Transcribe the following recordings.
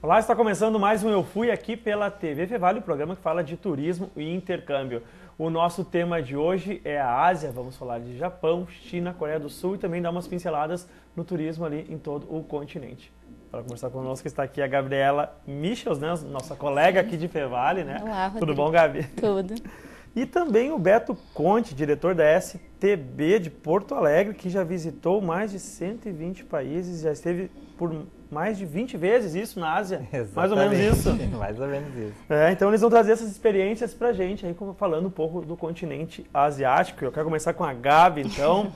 Olá, está começando mais um Eu Fui aqui pela TV Fevale, o programa que fala de turismo e intercâmbio. O nosso tema de hoje é a Ásia, vamos falar de Japão, China, Coreia do Sul e também dar umas pinceladas no turismo ali em todo o continente. Para conversar conosco está aqui a Gabriela Michels, né, nossa colega aqui de Fevale, né? Olá, Rodrigo. Tudo bom, Gabi? Tudo. E também o Beto Conte, diretor da STB de Porto Alegre, que já visitou mais de 120 países, já esteve por mais de 20 vezes isso na Ásia. Exatamente. Mais ou menos isso. Mais ou menos isso. Então eles vão trazer essas experiências pra gente, aí falando um pouco do continente asiático. Eu quero começar com a Gabi, então,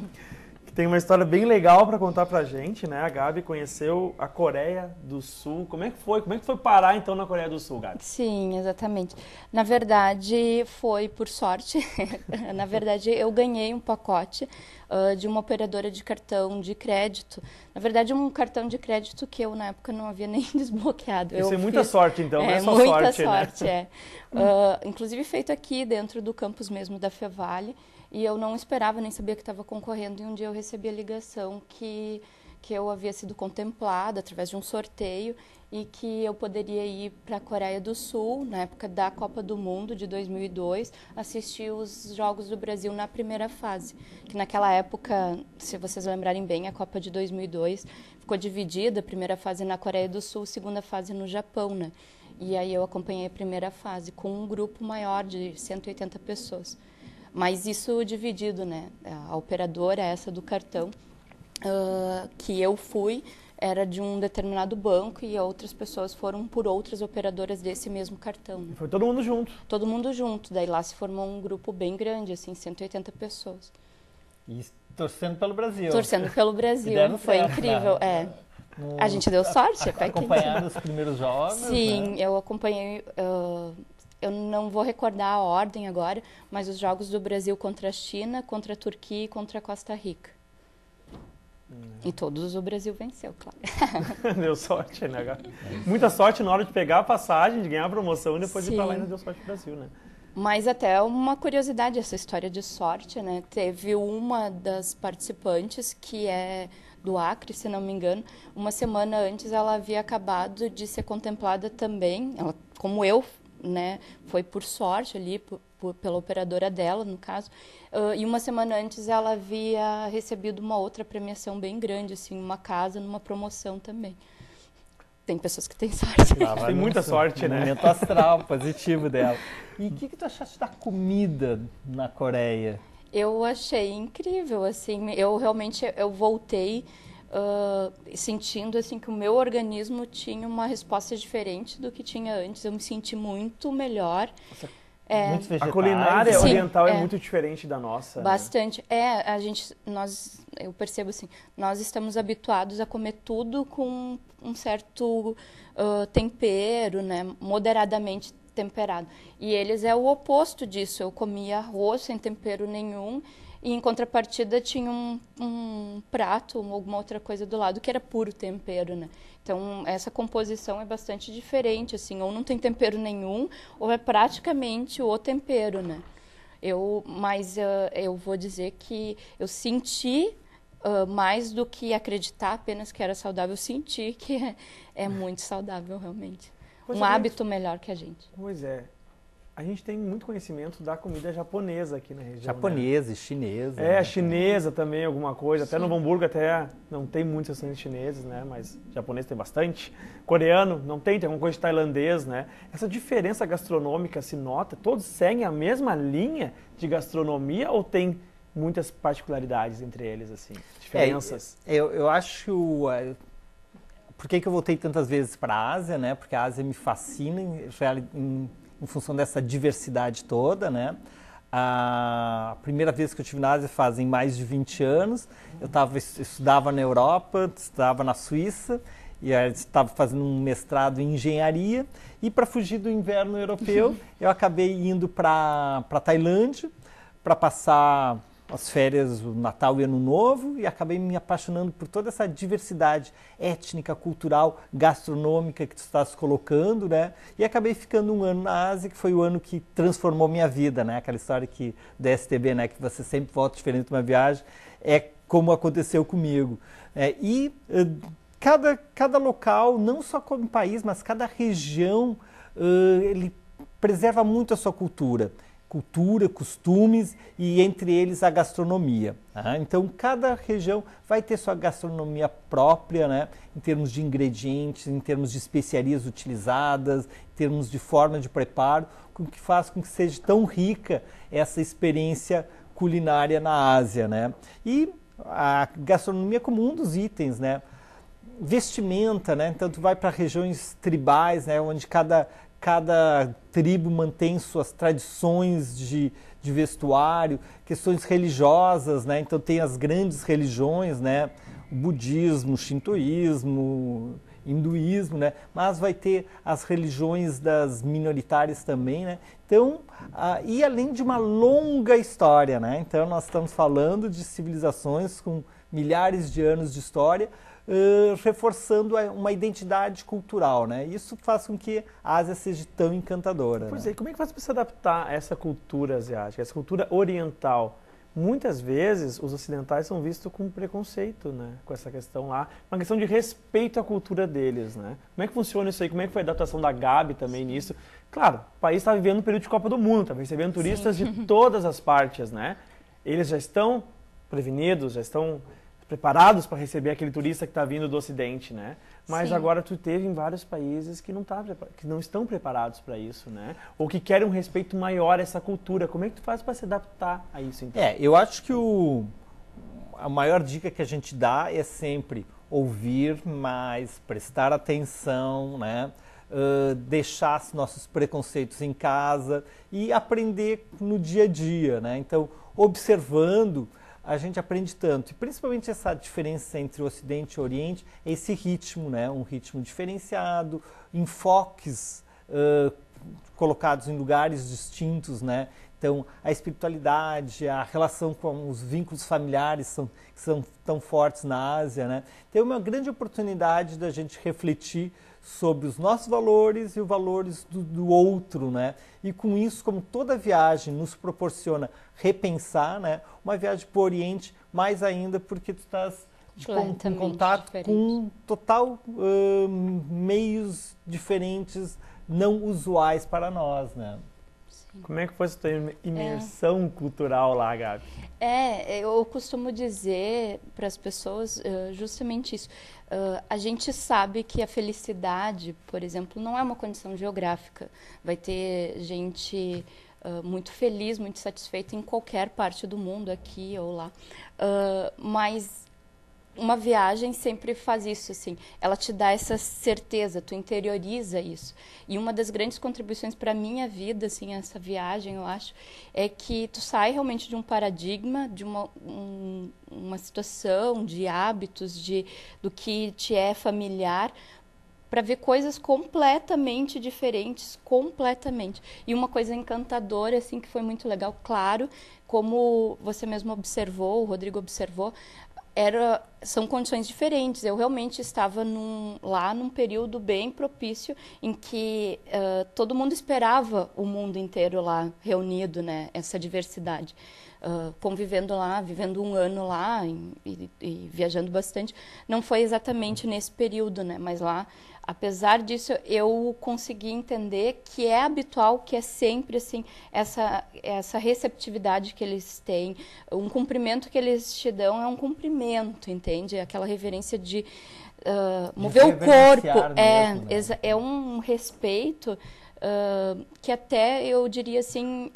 que tem uma história bem legal para contar pra gente, né? A Gabi conheceu a Coreia do Sul. Como é que foi? Como é que foi parar então na Coreia do Sul, Gabi? Sim, exatamente. Na verdade, foi por sorte. Na verdade, eu ganhei um pacote de uma operadora de cartão de crédito. Na verdade, um cartão de crédito que eu, na época, não havia nem desbloqueado. Isso é muita sorte, então, não é só muita sorte, né? Inclusive feito aqui dentro do campus mesmo da Fevale. E eu não esperava, nem sabia que estava concorrendo. E um dia eu recebi a ligação que eu havia sido contemplada através de um sorteio e que eu poderia ir para a Coreia do Sul, na época da Copa do Mundo de 2002, assistir os Jogos do Brasil na primeira fase. Que naquela época, se vocês lembrarem bem, a Copa de 2002 ficou dividida, a primeira fase na Coreia do Sul, segunda fase no Japão, né? E aí eu acompanhei a primeira fase com um grupo maior de 180 pessoas. Mas isso dividido, né? A operadora, essa do cartão, que eu fui, era de um determinado banco e outras pessoas foram por outras operadoras desse mesmo cartão. Né? Foi todo mundo junto? Todo mundo junto. Daí lá se formou um grupo bem grande, assim, 180 pessoas. E torcendo pelo Brasil. Torcendo pelo Brasil. Foi certo, incrível, A gente deu sorte. Acompanhar os primeiros jogos? Sim, né? eu acompanhei... Eu não vou recordar a ordem agora, mas os jogos do Brasil contra a China, contra a Turquia e contra a Costa Rica. E todos o Brasil venceu, claro. Deu sorte, né, Gabi? Muita sorte na hora de pegar a passagem, de ganhar a promoção e depois de ir pra lá ainda deu sorte pro Brasil, né? Mas até uma curiosidade, essa história de sorte, né? Teve uma das participantes que é do Acre, se não me engano, uma semana antes ela havia acabado de ser contemplada também, ela, como eu, né, foi por sorte ali, pela operadora dela, no caso, e uma semana antes ela havia recebido uma outra premiação bem grande, assim, uma casa numa promoção também. Tem pessoas que têm sorte. Tem muita sorte, né? Momento astral positivo dela. E o que tu achaste da comida na Coreia? Eu achei incrível, assim, eu realmente voltei sentindo assim que o meu organismo tinha uma resposta diferente do que tinha antes. Eu me senti muito melhor. Muitos vegetais. A culinária Sim, oriental é muito diferente da nossa. Bastante. Né? Eu percebo assim, nós estamos habituados a comer tudo com um certo tempero, né, moderadamente temperado. E eles é o oposto disso. Eu comia arroz sem tempero nenhum e, em contrapartida, tinha um prato ou alguma outra coisa do lado que era puro tempero, né? Então, essa composição é bastante diferente, assim, ou não tem tempero nenhum, ou é praticamente o tempero, né? Mas eu vou dizer que eu senti, mais do que acreditar apenas que era saudável, eu senti que é muito saudável, realmente. Hábito melhor que a gente. Pois é. A gente tem muito conhecimento da comida japonesa aqui na região. Japonesa, né? Chinesa. A chinesa também, alguma coisa. Até no Novo Hamburgo até não tem muitos restaurantes chineses, né? Mas japonês tem bastante. Coreano não tem alguma coisa de tailandês, né? Essa diferença gastronômica se nota? Todos seguem a mesma linha de gastronomia ou tem muitas particularidades entre eles, assim? Diferenças? Eu acho... Por que eu voltei tantas vezes para a Ásia, né? Porque a Ásia me fascina em função dessa diversidade toda, né? A primeira vez que eu estive na Ásia fazem mais de 20 anos. Eu estudava na Europa, estudava na Suíça e estava fazendo um mestrado em engenharia. E para fugir do inverno europeu, eu acabei indo para Tailândia para passar as férias, o Natal e Ano Novo, e acabei me apaixonando por toda essa diversidade étnica, cultural, gastronômica que tu estás colocando, né? E acabei ficando um ano na Ásia, que foi o ano que transformou minha vida, né? Aquela história da STB, né? Que você sempre volta diferente de uma viagem, é como aconteceu comigo. cada local, não só como país, mas cada região, ele preserva muito a sua cultura, costumes e entre eles a gastronomia. Tá? Então cada região vai ter sua gastronomia própria, né? Em termos de ingredientes, em termos de especiarias utilizadas, em termos de forma de preparo, o que faz com que seja tão rica essa experiência culinária na Ásia, né? E a gastronomia como um dos itens, né? Vestimenta, né? Então tu vai para regiões tribais, né? Onde cada tribo mantém suas tradições de vestuário, questões religiosas, né? Então tem as grandes religiões, né? O budismo, o shintoísmo, hinduísmo, né? Mas vai ter as religiões das minoritárias também, né? Então, e além de uma longa história, né? Então nós estamos falando de civilizações com milhares de anos de história, reforçando uma identidade cultural, né? Isso faz com que a Ásia seja tão encantadora. Pois né? é, como é que faz para se adaptar a essa cultura asiática, essa cultura oriental? Muitas vezes os ocidentais são vistos com preconceito, né? Com essa questão lá, uma questão de respeito à cultura deles, né? Como é que funciona isso aí? Como é que foi a adaptação da Gabi também nisso? Claro, o país está vivendo um período de Copa do Mundo, está recebendo turistas de todas as partes, né? Eles já estão prevenidos, já estão preparados para receber aquele turista que está vindo do Ocidente, né? Mas Sim. agora tu teve em vários países que não estão preparados para isso, né? Ou que querem um respeito maior a essa cultura. Como é que tu faz para se adaptar a isso, então? Eu acho que a maior dica que a gente dá é sempre ouvir mais, prestar atenção, né? Deixar nossos preconceitos em casa e aprender no dia a dia, né? Então, observando, a gente aprende tanto. E principalmente essa diferença entre o Ocidente e o Oriente, é esse ritmo, né? Um ritmo diferenciado, enfoques colocados em lugares distintos, né? Então, a espiritualidade, a relação com os vínculos familiares que são tão fortes na Ásia, né? Então, é uma grande oportunidade da gente refletir sobre os nossos valores e os valores do outro, né? E com isso, como toda viagem nos proporciona repensar, né? Uma viagem para o Oriente, mais ainda porque tu estás em contato diferente. com total meios diferentes, não usuais para nós, né? Como é que foi essa tua imersão cultural lá, Gabi? Eu costumo dizer para as pessoas justamente isso. A gente sabe que a felicidade, por exemplo, não é uma condição geográfica. Vai ter gente muito feliz, muito satisfeita em qualquer parte do mundo, aqui ou lá. Mas uma viagem sempre faz isso, assim. Ela te dá essa certeza, tu interioriza isso. E uma das grandes contribuições para a minha vida, assim, essa viagem, eu acho, é que tu sai realmente de um paradigma, de uma situação, de hábitos, do que te é familiar, para ver coisas completamente diferentes, completamente. E uma coisa encantadora, assim, que foi muito legal, claro, como você mesmo observou, o Rodrigo observou, são condições diferentes. Eu realmente estava lá num período bem propício em que todo mundo esperava o mundo inteiro lá reunido, né? Essa diversidade. Convivendo lá, vivendo um ano lá e viajando bastante. Não foi exatamente nesse período, né? Mas lá, apesar disso, eu consegui entender que é habitual, que é sempre assim, essa receptividade que eles têm, um cumprimento que eles te dão é um cumprimento, entende? Aquela reverência de mover o corpo, mesmo, né? é um respeito que até eu diria assim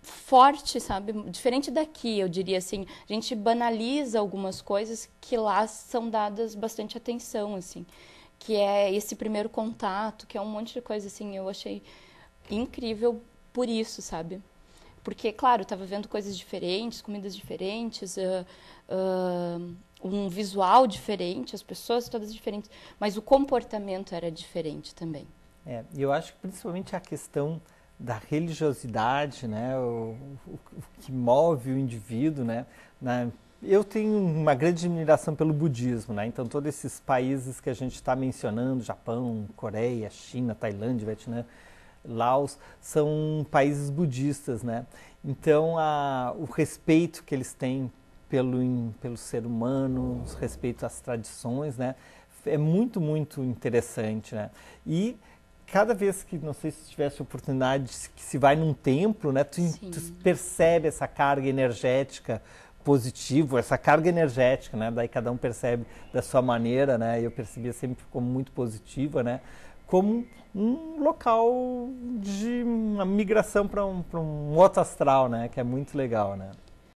forte, sabe? Diferente daqui, eu diria assim, a gente banaliza algumas coisas que lá são dadas bastante atenção, assim. Que é esse primeiro contato, que é um monte de coisa, assim, eu achei incrível por isso, sabe? Porque, claro, eu estava vendo coisas diferentes, comidas diferentes, um visual diferente, as pessoas todas diferentes, mas o comportamento era diferente também. E eu acho que principalmente a questão da religiosidade, né, o que move o indivíduo, né, eu tenho uma grande admiração pelo budismo, né? Então todos esses países que a gente está mencionando, Japão, Coreia, China, Tailândia, Vietnã, Laos, são países budistas, né? Então o respeito que eles têm pelo ser humano, o respeito às tradições, né? é muito, muito interessante, né? E cada vez que, não sei se tivesse oportunidade, que se vai num templo, né? Tu percebe essa carga energética positiva, essa carga energética, né? Daí cada um percebe da sua maneira, né? Eu percebia sempre como muito positiva, né? Como um local de uma migração para um outro astral, né? Que é muito legal, né?